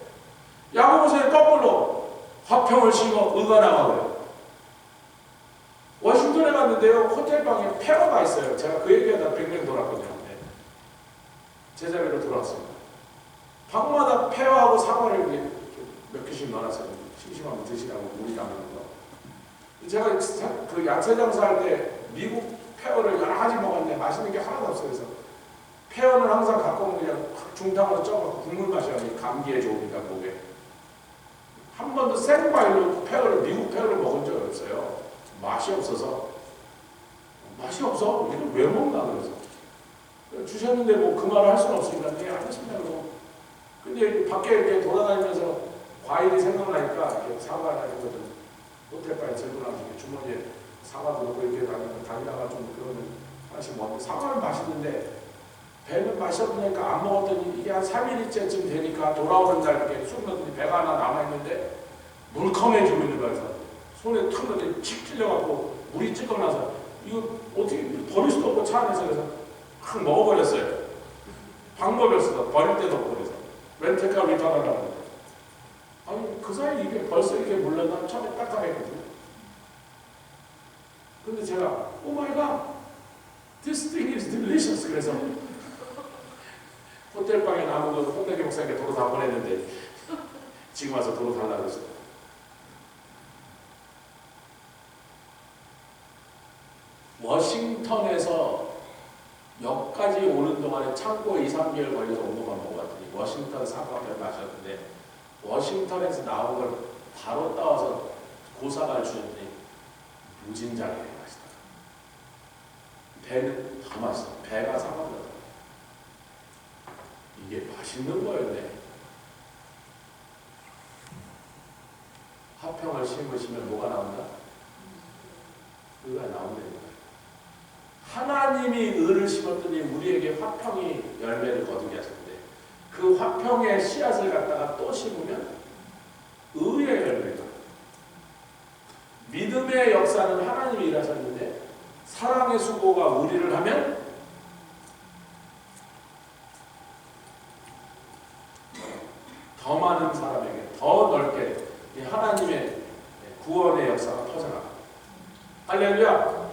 [SPEAKER 1] 야고보서의 거꾸로 화평을 심어 의가 나와요. 워싱턴에 갔는데요 호텔방에 폐허가 있어요. 제가 그 얘기하다 100명 돌았거든요. 네. 제자리로 돌아왔습니다. 방마다 폐허하고 사과를 몇 개씩 넣어놨어요. 심심하면 드시라고 물이 담는 거. 제가 그 야채 장사할 때 미국 폐허를 여러 가지 먹었는데 맛있는 게 하나도 없어요. 그래서 폐허는 항상 갖고 오면 그냥 중탕으로 쪄서 국물 마셔야 감기에 좋으니까 목에. 한 번도 생과일로 폐허를 미국 폐허를 먹은 적이 없어요. 맛이 없어서. 맛이 없어? 이걸 왜 먹나 그래서. 주셨는데 뭐 그 말을 할 수는 없으니까 네 알겠습니다. 근데 밖에 이렇게 돌아다니면서 과일이 생각나니까 이렇게 사과나 이런 것들 호텔바에 들고 나면 주머니에 사과도 넣고 이렇게 다니다가 좀 그러면 하나씩 먹고 사과는 맛있는데 배는 맛이 없으니까 안 먹었더니 이게 한 3일째쯤 되니까 돌아오는 날 이렇게 쑥 넣더니 배가 하나 남아있는데 물컹해지고 있는 거예요. 손에 탁 넣더니 칙 찔려갖고 물이 찍어나서 이거 어떻게 버릴 수도 없고 차 안에서 그래서 확 먹어버렸어요. 방법이 없어서 버릴 데도 없고 그래서 렌트카 리터너라고 아니 그 사이 이게 벌써 이렇게 물러나 처음에 딱딱했거든요. 근데 제가 오 마이 갓 this thing is delicious 그래서 호텔방에 남은 거 홍대기 목사님께 도로 다 보냈는데 지금 와서 도로 달라고 했어요. 워싱턴에서 역까지 오는 동안에 창고에 2~3개월 걸려서 온 것만 먹어봤더니 워싱턴 사과를 마셨는데 워싱턴에서 나온 걸 바로 따와서 고사과를 주셨더니 무진장에 맛있다. 배는 더 맛있어. 배가 사과보다 이게 맛있는 거였네. 화평을 심으시면 뭐가 나온다? 의가 나온다는 거예요. 하나님이 의를 심었더니 우리에게 화평이 열매를 거두게 하셨는데 그 화평의 씨앗을 갖다가 또 심으면 의의 열매가 믿음의 역사는 하나님이 일하셨는데 사랑의 수고가 우리를 하면 더 많은 사람에게 더 넓게 하나님의 구원의 역사가 퍼져나갑니다. 할렐루야.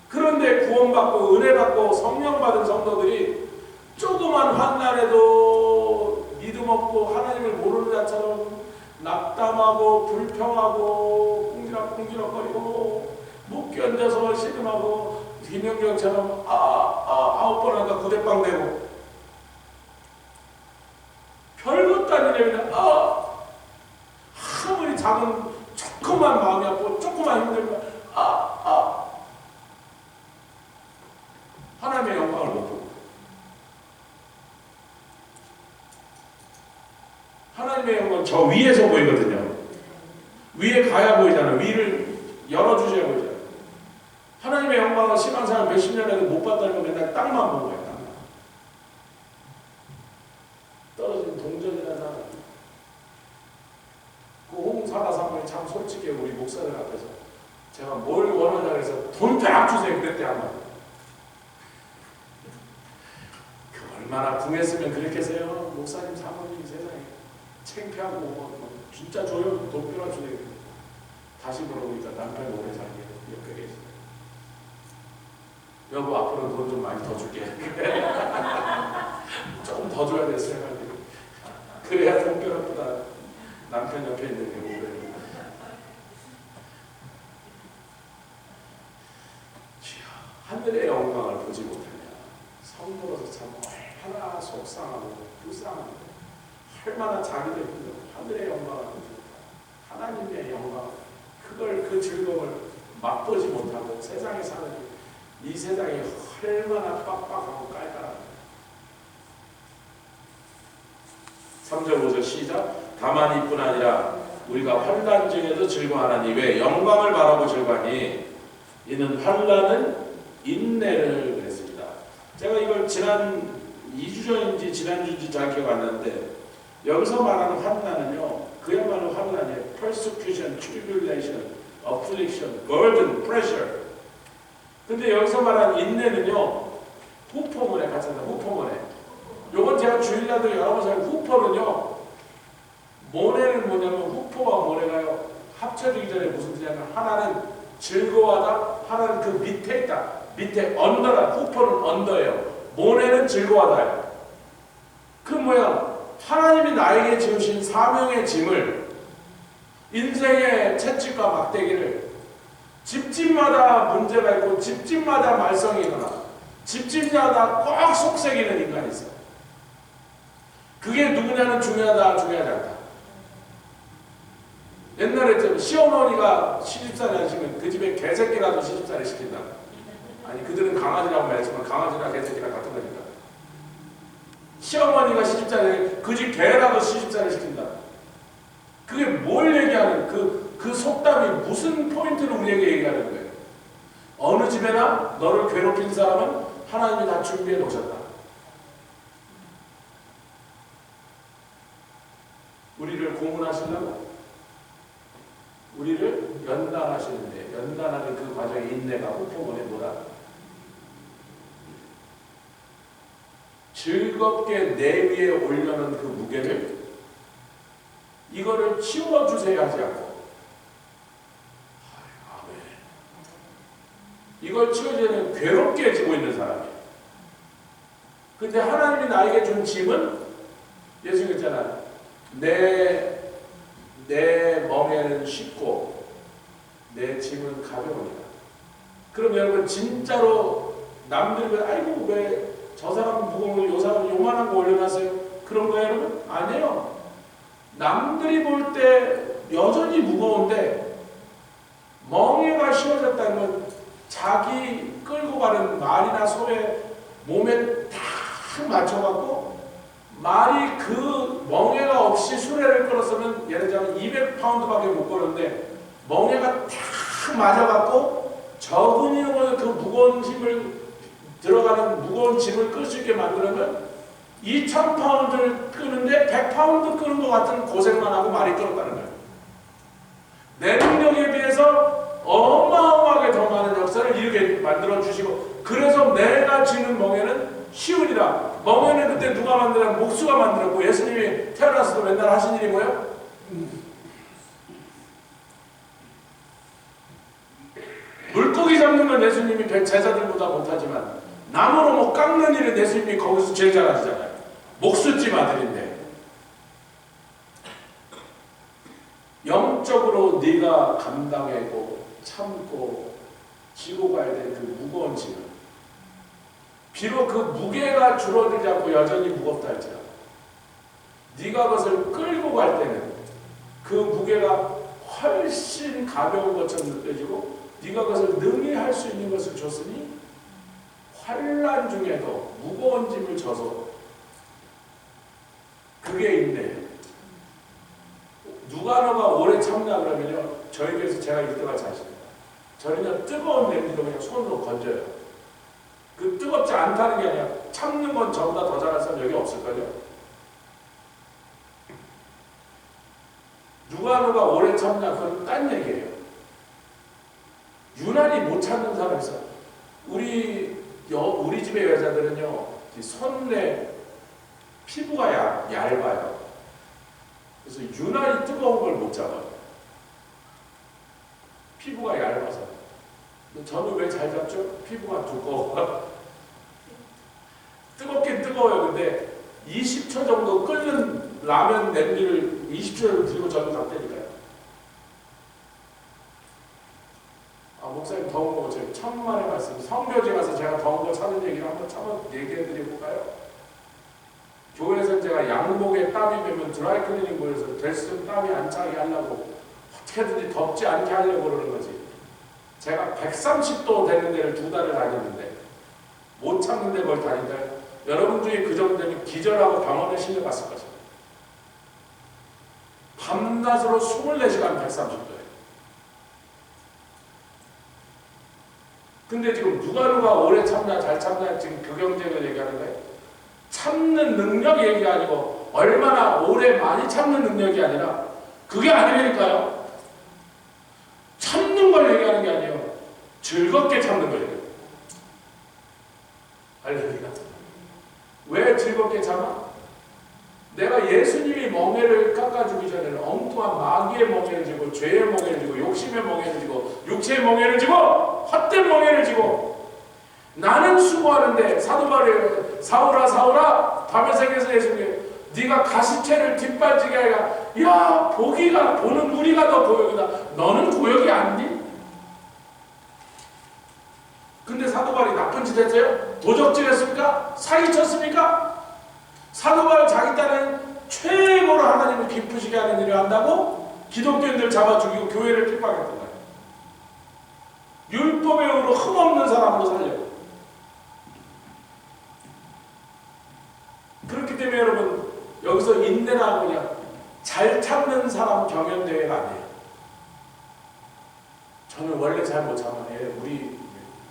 [SPEAKER 1] 그런데 구원받고 은혜받고 성령받은 성도들이 조그만 환난에도 믿음 없고 하나님을 모르는 자처럼 낙담하고 불평하고 꿍지락꿍지락거리고 못 견뎌서 신음하고 김영경처럼 9번 하다 구대빵 되고 하나님의 영광은 저 위에서 보이거든요. 위에 가야 보이잖아요. 위를 열어주셔야 보이잖아요. 하나님의 영광을 신앙생활 몇십 년에도 못 봤다는 건 맨날 땅만 본 거예요. 땅만. 떨어진 동전이나 나. 그 홍사가 사모님 참 솔직히 우리 목사들 앞에서 제가 뭘 원하냐 그래서 돈 쫙 주세요 그랬대 한번. 얼마나 궁했으면 그랬겠어요. 목사님 사모님 세상에 창피하고 뭐 진짜 줘요. 돈 빌어주세요. 다시 물어보니까 남편 오래 살게 옆에 계시네. 여보 앞으로 돈 좀 많이 더 줄게. 조금 더 줘야 돼 생각이. 그래야 동편보다 남편 옆에 있는 게 오래. 하늘의 영광을 보지 못하냐. 성도로서 참 얼마나 속상하고 불쌍하고 얼마나 자기들 힘들고 하늘의 영광을 보지 못하고 하나님의 영광 그걸 그 즐거움을 맛보지 못하고 세상에 사는 이 세상이 얼마나 빡빡하고 깔깔하고 3절 5절 시작. 다만 이뿐 아니라 우리가 환난 중에도 즐거워하나니 왜 영광을 바라고 즐거워하니 이는 환난은 인내를 그랬습니다. 제가 이걸 지난 2주 전인지 지난주인지 잘 기억 안 나는데 여기서 말하는 환난은요 그야말로 환난이에요. persecution, tribulation, affliction, burden, pressure. 근데 여기서 말하는 인내는요 후포문에 같이 한다. 후포문에 요건 제가 주일날도 여러 번 설명. 후포는요 모네는 뭐냐면 후포와 모네가요 합쳐지기 전에 무슨 뜻이냐면 하나는 즐거워하다, 하나는 그 밑에 있다. 밑에 언더라. 후포는 언더예요. 모네는 즐거워하다예요. 그 뭐야? 하나님이 나에게 지으신 사명의 짐을 인생의 채찍과 막대기를 집집마다 문제가 있고 집집마다 말썽이 일어나 집집마다 꼭 속색이는 인간이 있어요. 그게 누구냐는 중요하지 않다. 옛날에 시어머니가 시집살이 하시면 그 집에 개새끼라도 시집살이 시킨다. 아니 그들은 강아지라고 말했지만 강아지나 개새끼랑 같은 거니까. 시어머니가 시집살이 그 집 개라도 시집살이 시킨다. 그게 뭘 얘기하는 그 속담이 무슨 포인트를 우리에게 얘기하는 거예요. 어느 집에나 너를 괴롭힌 사람은 하나님이 다 준비해 놓으셨다. 우리를 고문하시려고 우리를 연단하시는데 연단하는 그 과정의 인내가 후포문에 뭐다? 즐겁게 내 위에 올려놓은 그 무게를 이거를 치워주세요 하지 않고 이걸 치워주는 괴롭게 지고 있는 사람이에요. 근데 하나님이 나에게 준 짐은 예수님 했잖아. 내 멍에는 쉽고 내 짐은 가벼우니까. 그럼 여러분 진짜로 남들이 아이고 왜 저 사람 무거운 거 요 사람 요만한 거 올려놨어요? 그런 거예요 여러분? 아니에요. 남들이 볼 때 여전히 무거운데 멍에가 씌워졌다는 건 자기 끌고 가는 말이나 소의 몸에 딱 맞춰갖고 말이 그 멍에가 없이 수레를 끌었으면 예를 들자면 200파운드밖에 못 끌었는데 멍에가 딱 맞아갖고 적은 힘으로 그 무거운 힘을 들어가는 무거운 짐을 끌 수 있게 만들면 2000파운드를 끄는데 100파운드 끄는 것 같은 고생만 하고 말이 끌었다는 거예요. 내 능력에 비해서 어마어마하게 더 많은 역사를 이루게 만들어 주시고 그래서 내가 지는 멍에는 쉬우리라. 멍에는 그때 누가 만들었냐면 목수가 만들었고 예수님이 태어나서도 맨날 하신 일이 뭐예요? 물고기 잡는 건 예수님이 제자들보다 못하지만 나무로 뭐 깎는 일은 예수님이 거기서 제일 잘하시잖아요. 목수집 아들인데 영적으로 네가 감당하고 참고 지고 가야 될 그 무거운 짐을 비록 그 무게가 줄어들지 않고 여전히 무겁다 할지라도 네가 그것을 끌고 갈 때는 그 무게가 훨씬 가벼운 것처럼 느껴지고 네가 그것을 능히 할 수 있는 것을 줬으니 환난 중에도 무거운 짐을 져서 그게 인내예요. 누가 너가 오래 참냐 그러면요, 저희 교회에서 제가 1등할 자신입니다. 저는요 뜨거운 냄비로 그냥 손으로 건져요. 그 뜨겁지 않다는 게 아니라 참는 건 저보다 더 잘하는 사람 여기 없을걸요. 누가 너가 오래 참냐 그건 딴 얘기예요. 유난히 못 참는 사람이 있어요. 우리 집의 여자들은요 손에 피부가 얇아요. 그래서 유난히 뜨거운 걸 못 잡아요. 피부가 얇아서. 저는 왜 잘 잡죠? 피부가 두꺼워. 뜨겁긴 뜨거워요. 근데 20초 정도 끓는 라면 냄비를 20초 정도 들고 저는 잡다니까요. 목사님 더운 거 제가 천만의 말씀, 성교제 가서 제가 더운 거 찾는 얘기를 한번 얘기해 드려볼까요? 교회에서 제가 양복에 땀이 되면 드라이클리닝 보여서 될수록 땀이 안 차게 하려고 어떻게든지 덥지 않게 하려고 그러는 거지. 제가 130도 되는 데를 2달을 다녔는데 못 참는데 뭘 다닌다요? 여러분 중에 그 정도 되면 기절하고 병원에 실려갔을 거죠. 밤낮으로 24시간 130도예요. 근데 지금 누가 오래 참냐 잘 참냐 지금 그 경쟁을 얘기하는 거예요. 참는 능력 얘기 아니고 얼마나 오래 많이 참는 능력이 아니라 그게 아니라니까요. 참는 걸 얘기하는 게 아니에요. 즐겁게 참는 거예요. 할렐루야. 왜 즐겁게 참아? 내가 예수님이 멍에를 깎아주기 전에는 엉뚱한 마귀의 멍에를 지고 죄의 멍에를 지고 욕심의 멍에를 지고 육체의 멍에를 지고 헛된 멍에를 지고 나는 수고하는데 사도 바울이 사울아 다메섹에서 예수님께 네가 가시채를 뒷발지게 하여 야 보기가 보는 우리가 더 고역이다. 너는 고역이 아니니? 근데 사도 바울이 나쁜 짓 했어요? 도적질했습니까? 사기쳤습니까? 사도 바울 자기 딴은 최고로 하나님을 기쁘시게 하는 일을 한다고 기독교인들 잡아 죽이고 교회를 핍박했던 거예요. 율법의 의로 흠없는 사람으로 살려요. 그렇기 때문에 여러분 여기서 인내라고 그냥 잘 참는 사람 경연대회가 아니에요. 저는 원래 잘 못 참아요. 우리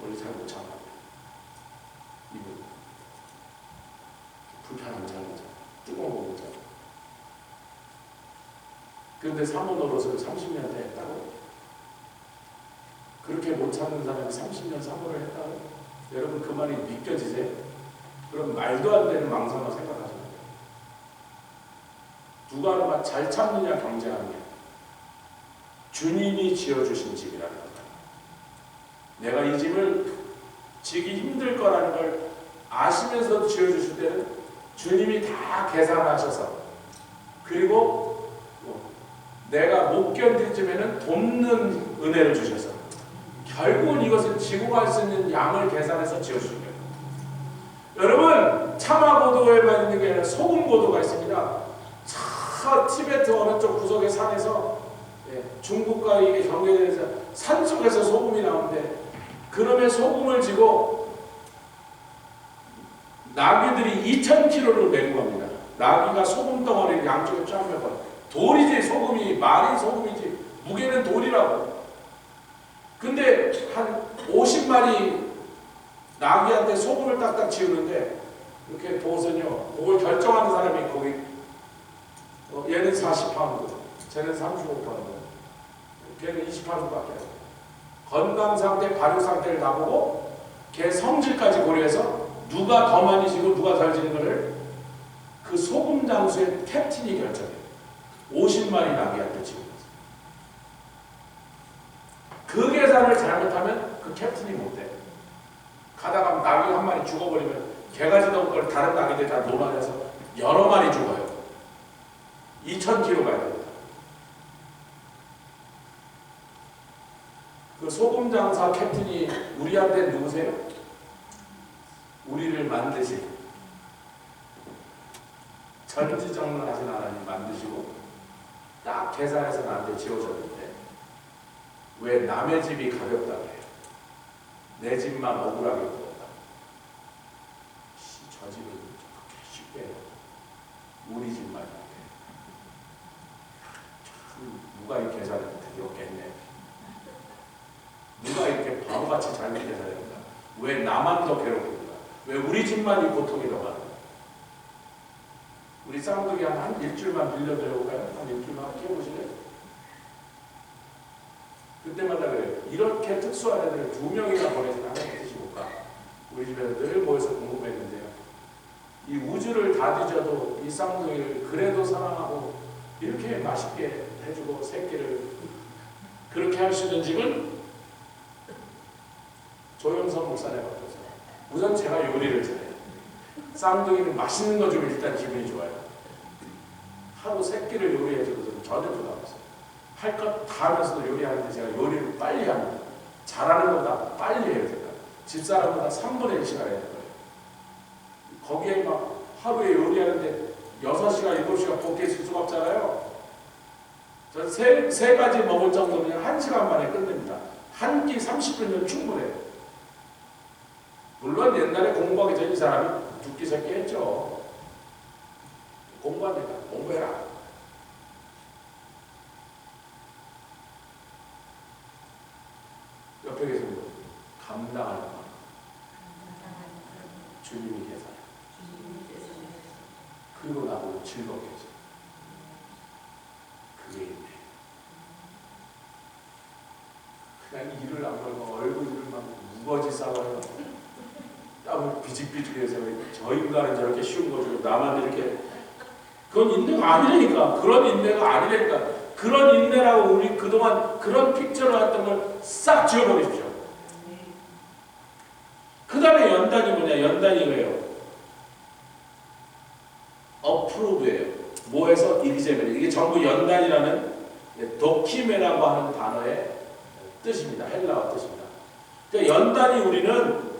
[SPEAKER 1] 원래 잘 못 참아요. 이분 불편하면 잘 못 참아요. 뜨거운 거 못 참아요. 그런데 사모 노릇을 30년 했다고? 그렇게 못 참는 사람이 30년 사모를 했다고? 여러분 그 말이 믿겨지세요? 그럼 말도 안 되는 망상을 생각하셔야 돼요. 누가 얼마나 잘 참느냐 경쟁하는 게 주님이 지어주신 집이라는 겁니다. 내가 이 집을 지기 힘들 거라는 걸 아시면서도 지어주실 때는 주님이 다 계산하셔서 그리고 내가 못 견딜 쯤에는 돕는 은혜를 주셔서 결국은 이것을 지고 갈 수 있는 양을 계산해서 지어주신 거예요. 여러분 참화고도에만 있는 게 아니라 소금고도가 있습니다. 저 티베트 어느 쪽 구석의 산에서 중국과 이게 경계되면서 산속에서 소금이 나오는데 그놈의 소금을 지고 나귀들이 2,000kg를 메고 갑니다. 나귀가 소금 덩어리를 양쪽에 쫙 메고 돌이지 소금이 말이 소금이지 무게는 돌이라고. 근데 한 50마리 나귀한테 소금을 딱딱 지우는데 이렇게 보세요. 그걸 결정하는 사람이 거기 얘는 40파운드, 쟤는 35파운드, 걔는 20파운드밖에 안 돼요. 건강 상태, 발효 상태를 나보고 걔 성질까지 고려해서 누가 더 많이 지고 누가 덜 지는 거를 그 소금 장수의 캡틴이 결정해요. 50마리 나귀한테 지고 그 계산을 잘못하면 그 캡틴이 못돼. 가다가 나귀 한 마리 죽어버리면 개가 지던 걸 다른 나귀들이 다 놀아내서 여러 마리 죽어요. 2,000km 가야 됩니다. 그 소금 장사 캡틴이 우리한테 누구세요? 우리를 만드신 전지전능하신 하나님 만드시고 딱 계산해서 나한테 지어줬는데 왜 남의 집이 가볍다고 해요? 내 집만 억울하게 굴었다. 저 집은 그렇게 쉽게 우리 집만 이렇게 누가 이 계산을 드렸겠네. 누가 이렇게 바보같이 잘못 계산했는가? 왜 나만 더 괴롭힌가? 왜 우리 집만 이 고통이 더 많은가? 우리 쌍둥이 한 일주일만 빌려드려볼까요? 한 일주일만 키워보실래요? 그때마다 그래요. 이렇게 특수한 애들을 2명이나 보내서 하나님 뜻이 볼까? 우리 집에서 늘 모여서 궁금했는데요. 이 우주를 다 뒤져도 이 쌍둥이를 그래도 사랑하고 이렇게 맛있게 해주고 새끼를 그렇게 할 수 있는 집은 조영선 목사님 같아서 우선 제가 요리를 잘해요. 쌍둥이는 맛있는 거 주면 일단 기분이 좋아요. 하루 새끼를 요리해줘도 전혀 부담 없어요. 할 것 다 하면서도 요리하는데 제가 요리를 빨리 합니다. 잘하는 것보다 빨리 해야 된다. 집사람보다 3분의 1시간 해야 돼요. 거기에 막 하루에 요리하는데 6시간, 7시간 볶게 있을 수가 없잖아요. 전 세 가지 먹을 정도면 1시간 만에 끝냅니다. 한 끼 30분이면 충분해요. 물론 옛날에 공부하기 전에 이 사람이 2끼, 3끼 했죠. 공부합니다. 공부해라. 옆에 계신 분 감당하는 것. 주님이 계산. 그리고 나보고 즐겁게 해줘. 그게 있네. 그냥 일을 안 걸고 얼굴을 막 무거지 싸워요. 땀을 비직비직해서 저 인간은 저렇게 쉬운 거 주고 나만 이렇게. 그건 인내가 아니라니까. 그런 인내가 아니라니까. 그런 인내라고 우리 그동안 그런 픽처를 했던 걸 싹 지워버리십시오. 그 다음에 연단이 뭐냐? 연단이 왜요? 어프로브예요. 뭐에서 이리제벨. 이게 전부 연단이라는 도키메라고 하는 단어의 뜻입니다. 헬라어 뜻입니다. 그러니까 연단이 우리는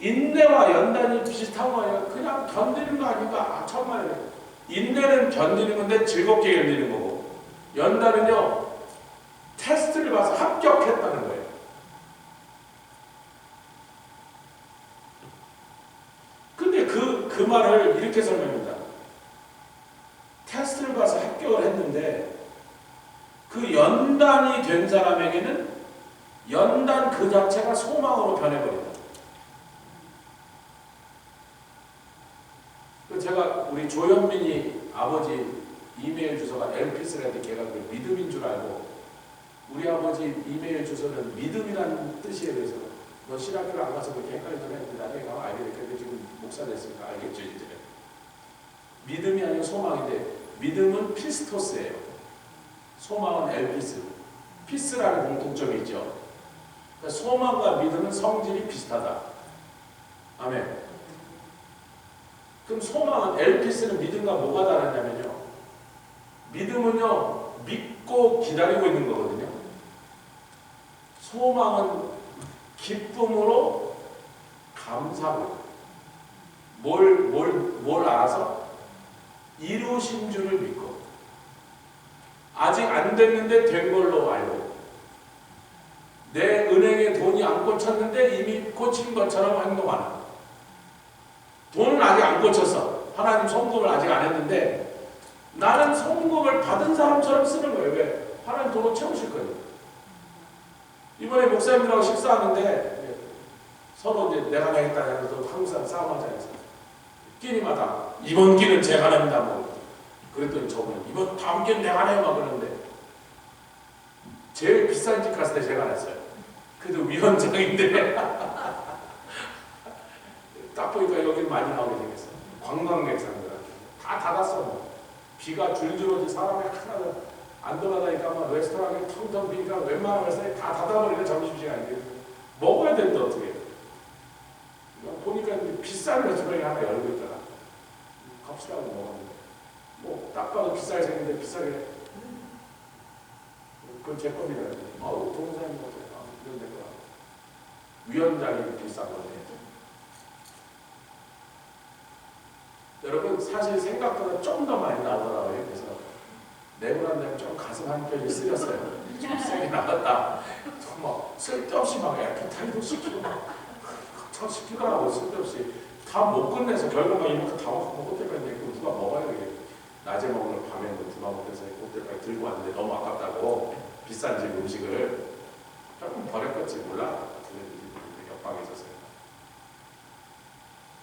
[SPEAKER 1] 인내와 연단이 비슷한 거 아니야? 그냥 견디는 거 아닌가? 정말 인내는 견디는 건데 즐겁게 견디는 거고 연단은요 테스트를 봐서 합격했다는 거예요. 근데 그 말을 이렇게 설명합니다. 테스트를 봐서 합격을 했는데 그 연단이 된 사람에게는 연단 그 자체가 소망으로 변해버린다. 제가 우리 조현민이 아버지 이메일 주소가 엘피스라는데 걔가 그 믿음인 줄 알고 우리 아버지 이메일 주소는 믿음이라는 뜻이에 대해서 너 신학교를 안 가서 그렇게 헷갈리더라 했는데 나중에 가면 알게 됐는데 지금 목사 됐으니까 알겠죠 이제. 믿음이 아니고 소망인데 믿음은 피스토스예요. 소망은 엘피스. 피스라는 공통점이 있죠. 그러니까 소망과 믿음은 성질이 비슷하다. 아멘. 그럼 소망은 엘피스는 믿음과 뭐가 다르냐면요. 믿음은요 믿고 기다리고 있는 거거든요. 소망은 기쁨으로 감사하고 뭘 알아서 이루신 줄을 믿고 아직 안 됐는데 된 걸로 알고 내 은행에 돈이 안 꽂혔는데 이미 꽂힌 것처럼 행동하는. 돈은 아직 안 꽂혔어. 하나님 송금을 아직 안 했는데 나는 송금을 받은 사람처럼 쓰는 거예요. 왜? 하나님 돈을 채우실 거예요. 이번에 목사님들하고 식사하는데 서로 이제 내가 내겠다 해서 한국 사람 싸움하자 해서 끼니마다 이번 끼는 제가 냅니다. 뭐. 그랬더니 저번에 이번 다음 끼는 내가 내요 막 그러는데 제일 비싼 집 갔을 때 제가 냈어요. 그래도 위원장인데 딱 보니까 여기 많이 나오게 생겼어요. 관광객상들 다 닫았어. 뭐. 비가 줄줄 오지 사람이 하나도 안 돌아다니까 막 레스토랑이 텅텅 비니까 웬만한 레스토랑이 다 닫아버리는 점심시간인데 먹어야 되는데 어떻게 보니까 비싼 레스토랑이 하나 열고 있더라. 값이라고 먹었는데 뭐 딱 봐도 비싸게 생겼는데 비싸게 그건 제 겁니다. 아우 동사님 이런 데가 위원장이 비싼 건데 여러분 사실 생각보다 좀 더 많이 나오더라고요. 그래서 내보란 데는 좀 가슴 한편이 쓰렸어요. 좀 세게 나갔다. 막 쓸데없이 막 애프타이도 시키고 저 시키더라고. 쓸데없이 다 못 끝내서 결국 막 이만큼 다 먹고 호텔 갔는데 누가 먹어야 되겠 낮에 먹는 걸 밤에 두마 먹면서 꼭대기까지 들고 왔는데 너무 아깝다고 비싼 집 음식을 조금 버렸겠지 몰라. 옆방에 있었어요.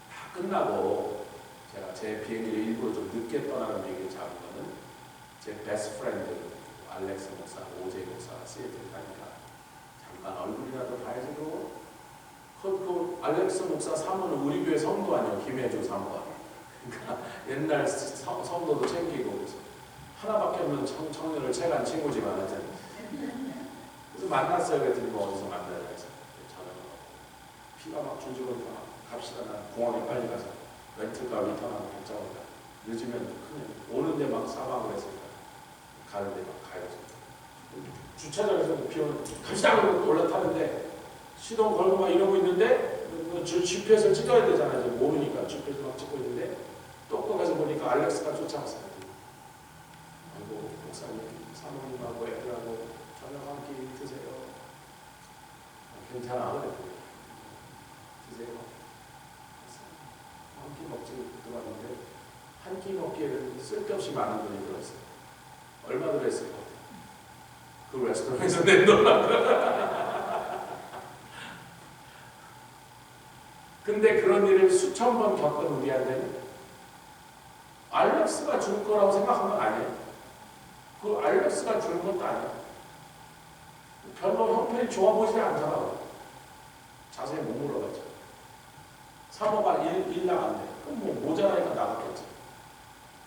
[SPEAKER 1] 다 끝나고 제가 제 비행기를 일부러 좀 늦게 떠나는 비행기를 잡으면은 제 베스트 프렌드 알렉스 목사, 오제 목사 시애틀 가니까 잠깐 얼굴이라도 봐야지. 그 알렉스 목사 사모는 우리 교회 성도 아니에요. 김혜주 사모가. 그러니까 옛날 성도도 챙기고 그래서 하나밖에 없는 청년을 채간 친구지만 하여튼 그래서 만났어요. 그랬더니 뭐 어디서 만나자 해서 저는 피가 막 줄줄 거니까 갑시다. 난 공항에 빨리 가서 렌트카 리턴하고 결정합니다. 늦으면 큰일. 오는데 막 사망을 했으니까 가는데 막 가야지. 주차장에서 비 오는 갑시다 그러고 올라타는데 시동 걸고 막 이러고 있는데 GPS를 찍어야 되잖아요. 이제 모르니까 GPS 막 찍고 있는데 똑똑해서 보니까 알렉스가 쫓아왔어요. 아이고 목사님 사모님하고 애들하고 저녁 한 끼 드세요. 괜찮아 그랬더니 드세요. 한 끼 먹지 들어갔는데 한 끼 먹기에는 쓸데없이 많은 돈이 들었어요. 얼마 들었어요? 그 레스토랑에서 낸 돈. 근데 그런 일을 수천 번 겪은 우리한테는 알렉스가 줄 거라고 생각한 건 아니에요. 그 알렉스가 주는 것도 아니에요. 별로 형편이 좋아 보이지 않더라고요. 자세히 못 물어봤죠. 사모가 일 나갔네. 그럼 뭐 모자라니까 나갔겠죠.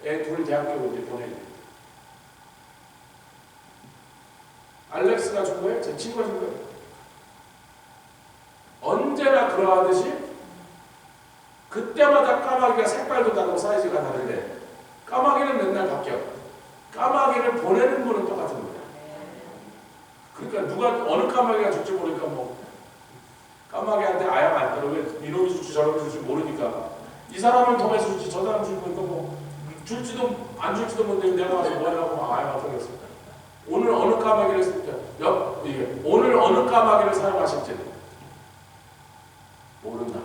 [SPEAKER 1] 애 둘 대학교 이제 보내야 돼. 알렉스가 준 거예요? 제 친구가 준 거예요? 언제나 그러하듯이 그때마다 까마귀가 색깔도 다르고 사이즈가 다른데 까마귀는 맨날 바뀌어. 까마귀를 보내는 분은 똑같은 거예요. 그러니까 누가 어느 까마귀가 줄지 모르니까 뭐 까마귀한테 아양 안 들어. 왜 이놈이 줄지 저놈이 줄지 모르니까 이 사람을 통해서 줄지 저 사람 줄지 모르니까 뭐 줄지도 안 줄지도 모르는데 내가 와서 뭐라고 막 아양 안 들었어. 오늘 어느 까마귀를 오늘 어느 까마귀를 사용하실지 모른다.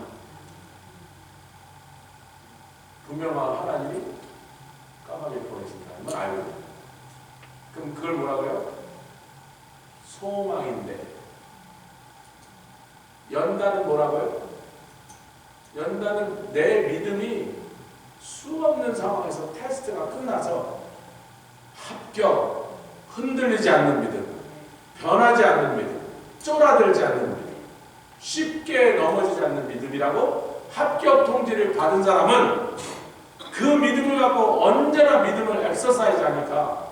[SPEAKER 1] 분명한 하나님이 까마귀를 보내신다는 건 알고 있다. 그럼 그걸 뭐라고요? 소망인데 연단은 뭐라고요? 연단은 내 믿음이 수없는 상황에서 테스트가 끝나서 합격, 흔들리지 않는 믿음, 변하지 않는 믿음, 쫄아들지 않는 믿음, 쉽게 넘어지지 않는 믿음이라고 합격 통지를 받은 사람은 그 믿음을 갖고 언제나 믿음을 엑서사이즈 하니까